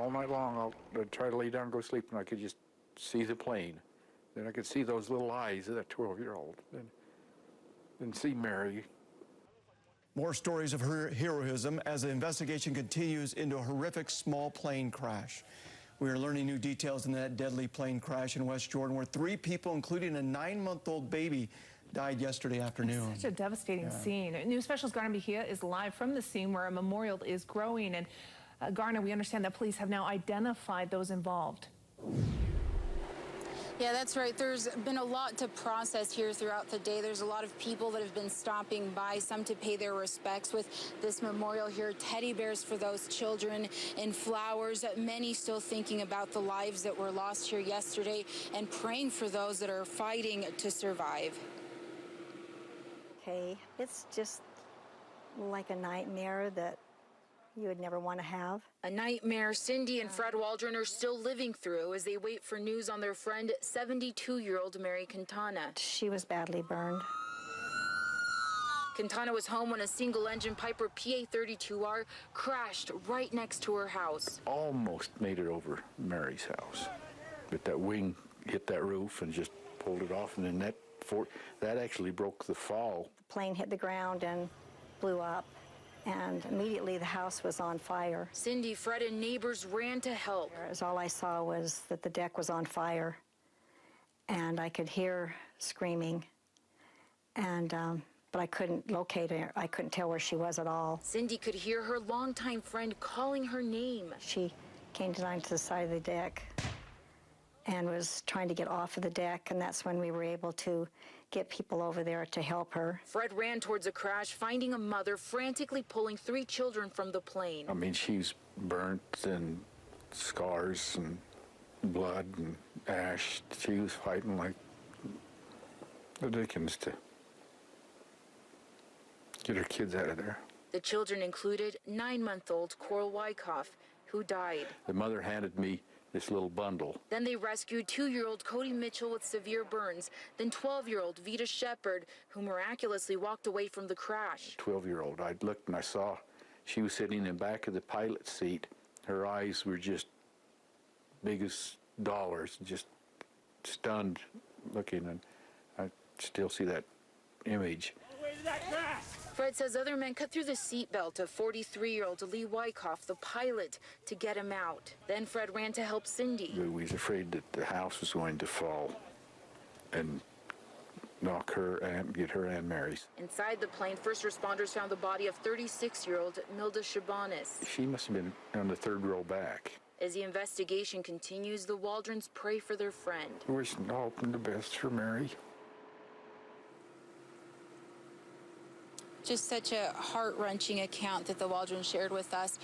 all night long. I'd try to lay down and go to sleep, and I could just see the plane. Then I could see those little eyes of that 12-year-old, and see Mary. More stories of her heroism as the investigation continues into a horrific small plane crash. We are learning new details in that deadly plane crash in West Jordan, where 3 people, including a 9-month-old baby, died yesterday afternoon. Such a devastating scene. News Special's Garna Mejia is live from the scene where a memorial is growing. And Garna, we understand that police have now identified those involved. Yeah, that's right. There's been a lot to process here throughout the day. There's a lot of people that have been stopping by, some to pay their respects with this memorial here. Teddy bears for those children and flowers. Many still thinking about the lives that were lost here yesterday and praying for those that are fighting to survive. Okay, it's just like a nightmare that you would never want to have. A nightmare Cindy and Fred Waldron are still living through as they wait for news on their friend, 72-year-old Mary Quintana. She was badly burned. Quintana was home when a single-engine Piper PA-32R crashed right next to her house. Almost made it over Mary's house, but that wing hit that roof and just pulled it off, and then that actually broke the fall. The plane hit the ground and blew up, and immediately the house was on fire. Cindy, Fred, and neighbors ran to help. All I saw was that the deck was on fire, and I could hear screaming, and but I couldn't locate her. I couldn't tell where she was at all. Cindy could hear her longtime friend calling her name. She came down to the side of the deck and was trying to get off of the deck, and that's when we were able to get people over there to help her. Fred ran towards the crash, finding a mother frantically pulling 3 children from the plane. I mean, she's burnt and scars and blood and ash. She was fighting like the Dickens to get her kids out of there. The children included 9-month-old Coral Wyckoff, who died. The mother handed me this little bundle. Then they rescued 2-year-old Cody Mitchell with severe burns, then 12-year-old Vita Shepard, who miraculously walked away from the crash. 12-year-old. I looked and I saw she was sitting in the back of the pilot's seat. Her eyes were just big as dollars, just stunned looking, and I still see that image. Fred says other men cut through the seatbelt of 43-year-old Lee Wyckoff, the pilot, to get him out. Then Fred ran to help Cindy. We was afraid that the house was going to fall and knock her and get her and Mary's. Inside the plane, first responders found the body of 36-year-old Milda Shabanis. She must have been on the 3rd row back. As the investigation continues, the Waldrons pray for their friend. Wishing, hoping the best for Mary. Just such a heart-wrenching account that the Waldrons shared with us.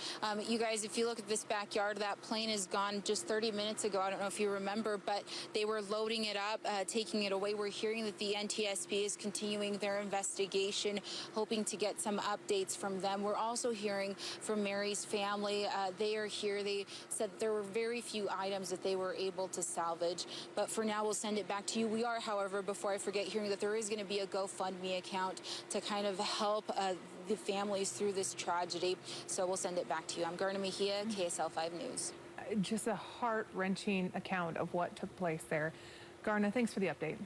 You guys, if you look at this backyard, that plane is gone just 30 minutes ago. I don't know if you remember, but they were loading it up, taking it away. We're hearing that the NTSB is continuing their investigation, hoping to get some updates from them. We're also hearing from Mary's family. They are here. They said there were very few items that they were able to salvage. But for now, we'll send it back to you. We are, however, before I forget, hearing that there is going to be a GoFundMe account to kind of help the families through this tragedy. So we'll send it back to you. I'm Garna Mejia, KSL 5 News. Just a heart-wrenching account of what took place there. Garna, thanks for the update.